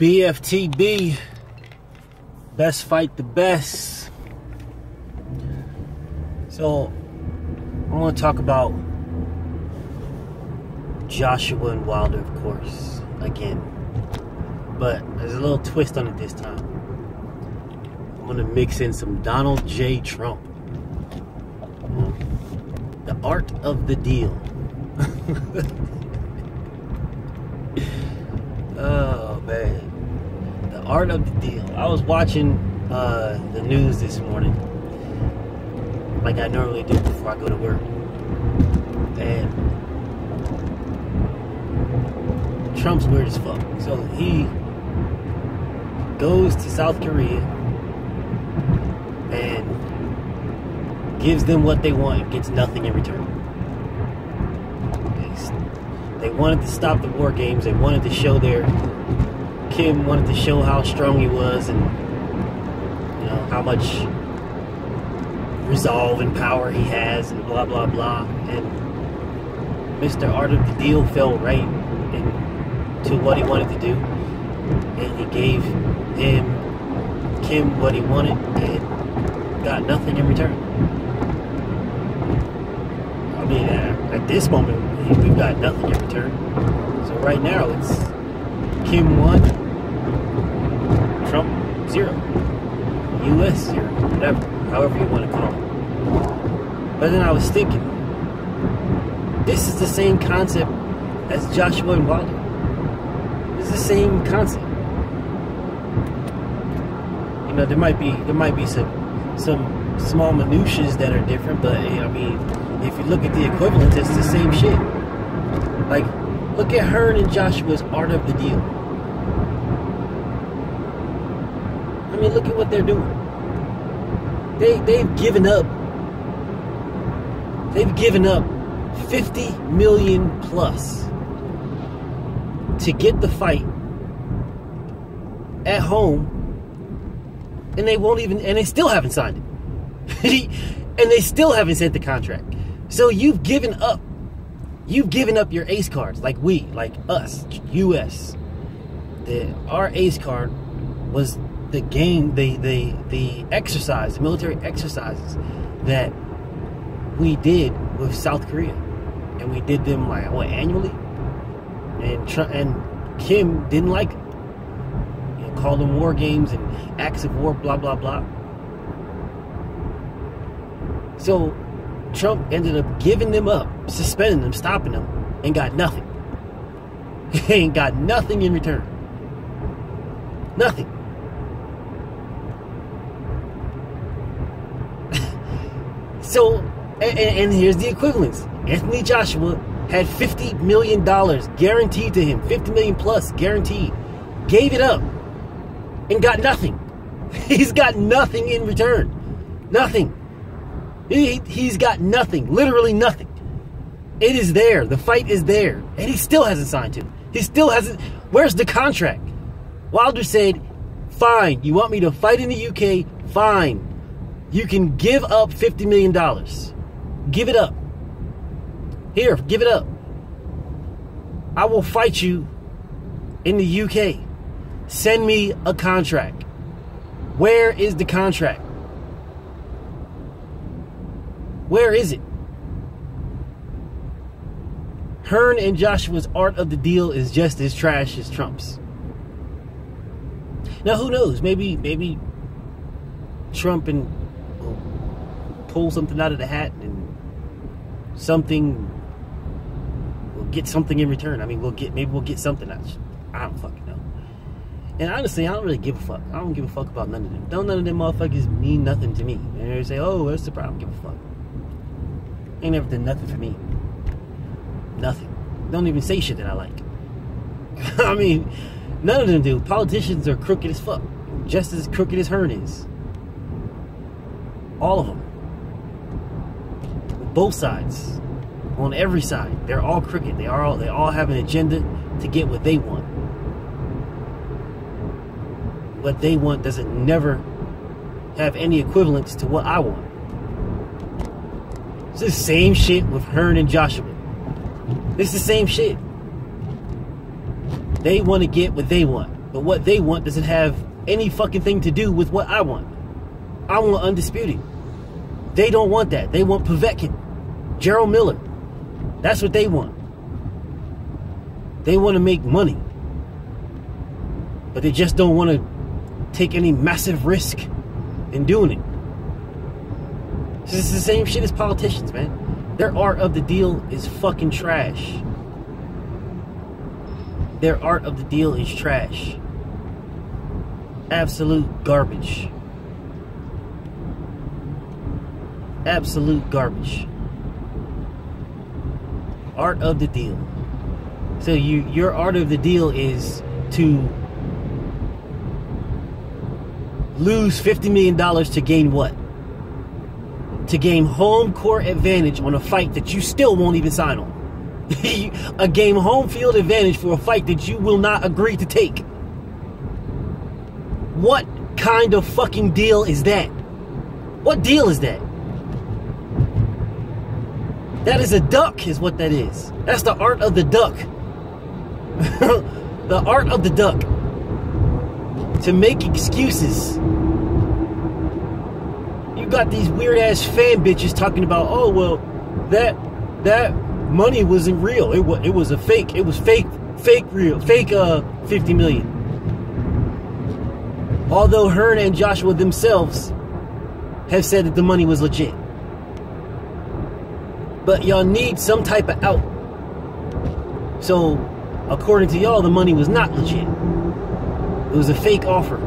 BFTB, best fight the best. So I want to talk about Joshua and Wilder, of course, again, but there's a little twist on it this time. I'm going to mix in some Donald J. Trump. The art of the deal. Oh man, the art of the deal. I was watching the news this morning, like I normally do before I go to work, and Trump's weird as fuck. So he goes to South Korea and gives them what they want and gets nothing in return. They wanted to stop the war games. They wanted to show Kim wanted to show how strong he was and, you know, how much resolve and power he has and blah, blah, blah. And Mr. Art of the Deal fell right into what he wanted to do. And he gave Kim what he wanted and got nothing in return. I mean, at this moment, we've got nothing in return. So right now, it's Kim 1, Trump 0, US 0, whatever, however you want to call it. But then I was thinking, this is the same concept as Joshua and Wilder. This is the same concept. You know, there might be some small minutiae that are different, but I mean, if you look at the equivalent, it's the same shit. Like, look at Hearn and Joshua's art of the deal. I mean, look at what they're doing. They've given up. They've given up 50 million plus to get the fight at home, and they won't even. And they still haven't signed it. And they still haven't sent the contract. So you've given up your ace cards, like us, US. Our ace card was the game, the exercise, the military exercises that we did with South Korea, and we did them like annually. And Kim didn't like it. You know, called them war games and acts of war, blah blah blah. So Trump ended up giving them up, suspending them, stopping them, and got nothing. He ain't got nothing in return. Nothing. So, and here's the equivalence. Anthony Joshua had $50 million guaranteed to him, 50 million plus guaranteed. Gave it up and got nothing. He's got nothing in return. Nothing. He's got nothing, literally nothing. It is there. The fight is there. And he still hasn't signed to. He still hasn't. Where's the contract? Wilder said, fine, you want me to fight in the UK? Fine. You can give up $50 million. Give it up. Here, give it up. I will fight you in the UK. Send me a contract. Where is the contract? Where is it? Hearn and Joshua's art of the deal is just as trash as Trump's. Now, who knows? Maybe Trump will pull something out of the hat and we'll get something in return. I mean, maybe we'll get something out. I don't fucking know. And honestly, I don't really give a fuck. I don't give a fuck about none of them. None of them motherfuckers mean nothing to me. And they say, oh, what's the problem? I don't give a fuck. Ain't never done nothing for me. Nothing. Don't even say shit that I like. I mean, none of them do. Politicians are crooked as fuck. Just as crooked as Hearn is. All of them. Both sides. On every side. They're all crooked. They all have an agenda to get what they want. What they want doesn't never have any equivalence to what I want. It's the same shit with Hearn and Joshua. It's the same shit. They want to get what they want. But what they want doesn't have any fucking thing to do with what I want. I want undisputed. They don't want that. They want Povetkin, Gerald Miller. That's what they want. They want to make money. But they just don't want to take any massive risk in doing it. It's the same shit as politicians, man. Their art of the deal is fucking trash. Their art of the deal is trash. Absolute garbage. Absolute garbage. Art of the deal. So your art of the deal is to lose $50 million to gain what? To gain home court advantage on a fight that you still won't even sign on. A game home field advantage for a fight that you will not agree to take. What kind of fucking deal is that? What deal is that? That is a duck, is what that is. That's the art of the duck. The art of the duck. To make excuses. You got these weird ass fan bitches talking about, oh well, that money wasn't real. It was a fake. It was fake 50 million. Although Hearn and Joshua themselves have said that the money was legit. But y'all need some type of out. So, according to y'all, the money was not legit. It was a fake offer.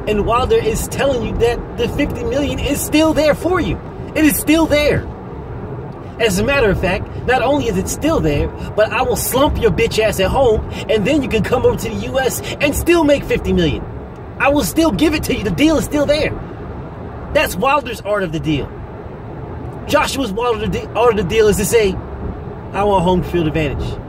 And Wilder is telling you that the 50 million is still there for you. It is still there. As a matter of fact, not only is it still there, but I will slump your bitch ass at home, and then you can come over to the U.S. and still make 50 million. I will still give it to you. The deal is still there. That's Wilder's art of the deal. Joshua's art of the deal is to say, I want home field advantage.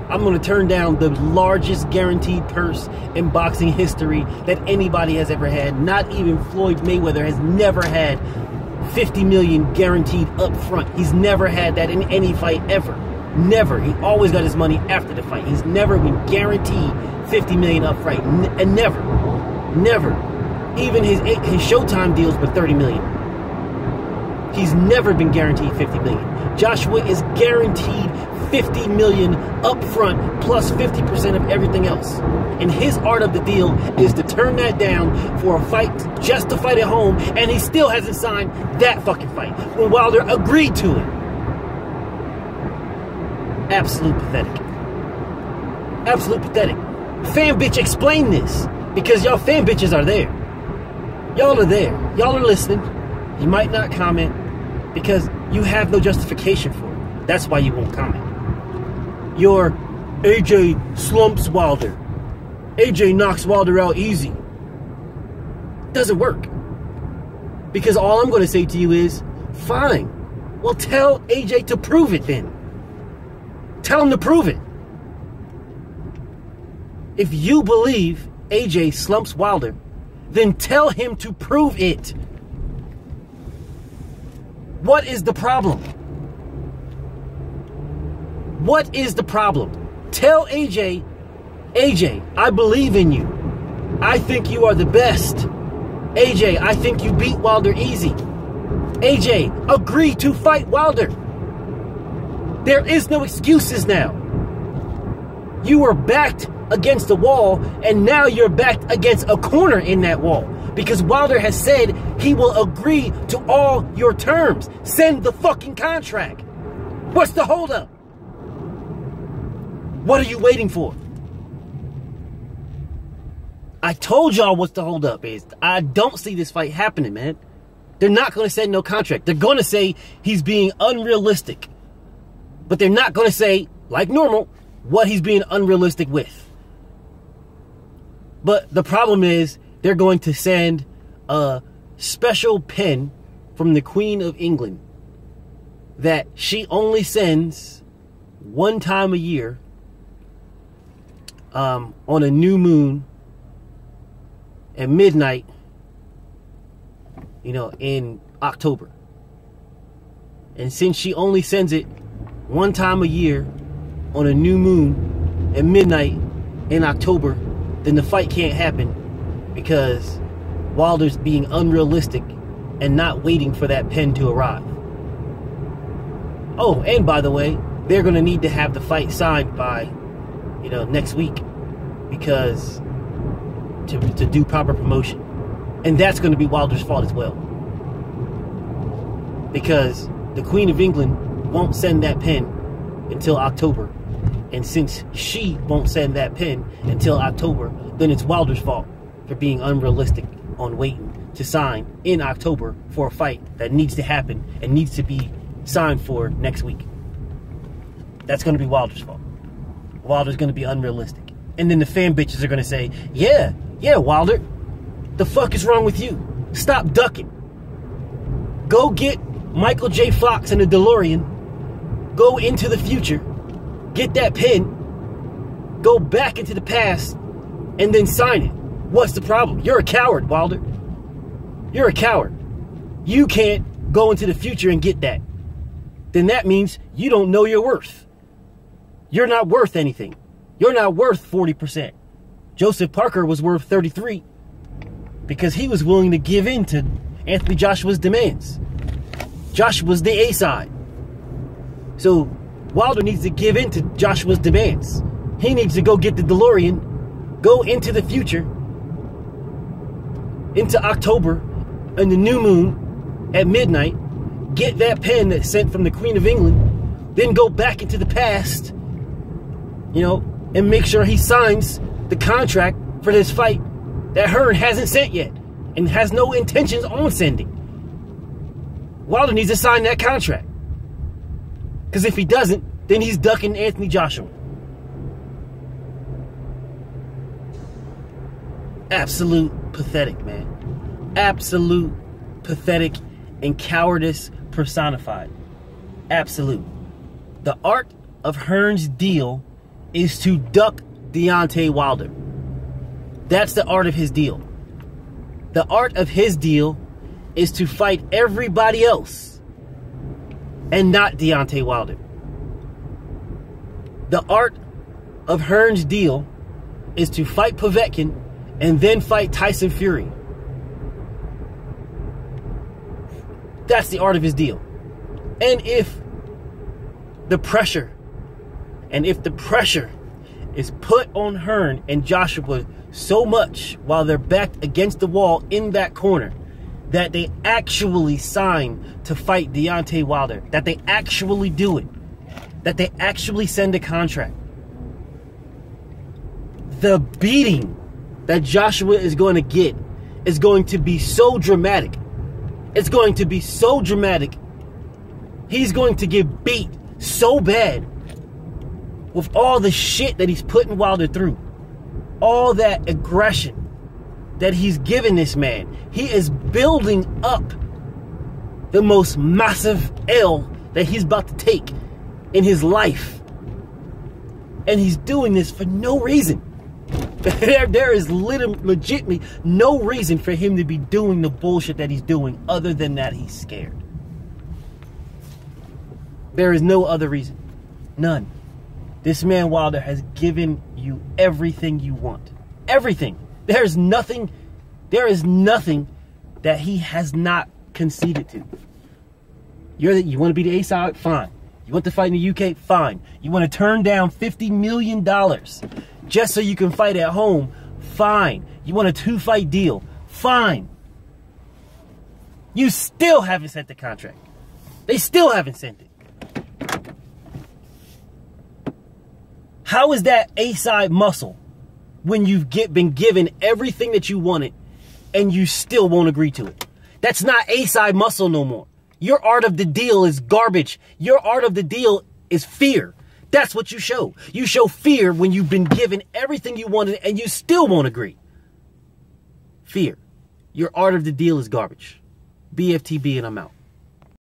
I'm going to turn down the largest guaranteed purse in boxing history that anybody has ever had. Not even Floyd Mayweather has never had 50 million guaranteed up front. He's never had that in any fight ever. Never. He always got his money after the fight. He's never been guaranteed 50 million up front. And never. Even his Showtime deals were 30 million. He's never been guaranteed 50 million. Joshua is guaranteed 50 million up front plus 50% of everything else. And his art of the deal is to turn that down for a fight, just to fight at home, and he still hasn't signed that fucking fight when Wilder agreed to it. Absolute pathetic. Absolute pathetic. Fan bitch, explain this. Because y'all fan bitches are there. Y'all are there. Y'all are listening. You might not comment because you have no justification for it. That's why you won't comment. Your AJ slumps Wilder. AJ knocks Wilder out easy. Doesn't work. Because all I'm going to say to you is, fine. Well, tell AJ to prove it then. Tell him to prove it. If you believe AJ slumps Wilder, then tell him to prove it. What is the problem? What is the problem? Tell AJ, I believe in you. I think you are the best. AJ, I think you beat Wilder easy. AJ, agree to fight Wilder. There is no excuses now. You were backed against the wall, and now you're backed against a corner in that wall. Because Wilder has said he will agree to all your terms. Send the fucking contract. What's the holdup? What are you waiting for? I told y'all what the holdup is. I don't see this fight happening, man. They're not going to send no contract. They're going to say he's being unrealistic. But they're not going to say, like normal, what he's being unrealistic with. But the problem is, they're going to send a special pen from the Queen of England that she only sends one time a year on a new moon at midnight, you know, in October. And since she only sends it one time a year on a new moon at midnight in October, then the fight can't happen because Wilder's being unrealistic and not waiting for that pen to arrive. Oh, and by the way, they're going to need to have the fight signed by, next week because to do proper promotion. And that's going to be Wilder's fault as well. Because the Queen of England won't send that pen until October. And since she won't send that pen until October, then it's Wilder's fault for being unrealistic on waiting to sign in October for a fight that needs to happen and needs to be signed for next week. That's going to be Wilder's fault. Wilder's going to be unrealistic. And then the fan bitches are going to say, yeah, Wilder, the fuck is wrong with you? Stop ducking. Go get Michael J. Fox in a DeLorean. Go into the future. Get that pen. Go back into the past. And then sign it. What's the problem? You're a coward, Wilder. You're a coward. You can't go into the future and get that. Then that means you don't know your worth. You're not worth anything. You're not worth 40%. Joseph Parker was worth 33 because he was willing to give in to Anthony Joshua's demands. Joshua's the A side. So Wilder needs to give in to Joshua's demands. He needs to go get the DeLorean, go into the future, into October, in the new moon, at midnight, get that pen that's sent from the Queen of England, then go back into the past, and make sure he signs the contract for this fight that Hearn hasn't sent yet and has no intentions on sending. Wilder needs to sign that contract. Because if he doesn't, then he's ducking Anthony Joshua. Absolute pathetic, man. Absolute pathetic and cowardice personified. Absolute. The art of Hearn's deal is to duck Deontay Wilder. That's the art of his deal. The art of his deal is to fight everybody else and not Deontay Wilder. The art of Hearn's deal is to fight Povetkin and then fight Tyson Fury. That's the art of his deal. And if the pressure is put on Hearn and Joshua so much while they're backed against the wall in that corner that they actually sign to fight Deontay Wilder, that they actually do it, that they actually send a contract, the beating that Joshua is going to get is going to be so dramatic. It's going to be so dramatic. He's going to get beat so bad with all the shit that he's putting Wilder through. All that aggression that he's given this man. He is building up the most massive L that he's about to take in his life. And he's doing this for no reason. There is legitimately no reason for him to be doing the bullshit that he's doing other than that he's scared. There is no other reason. None. This man Wilder has given you everything you want. Everything. There is nothing that he has not conceded to. You want to be the A side? Fine. You want to fight in the UK? Fine. You want to turn down $50 million just so you can fight at home? Fine. You want a 2-fight deal? Fine. You still haven't sent the contract. They still haven't sent it. How is that A-side muscle when you've been given everything that you wanted and you still won't agree to it? That's not A-side muscle no more. Your art of the deal is garbage. Your art of the deal is fear. That's what you show. You show fear when you've been given everything you wanted and you still won't agree. Fear. Your art of the deal is garbage. BFTB and I'm out.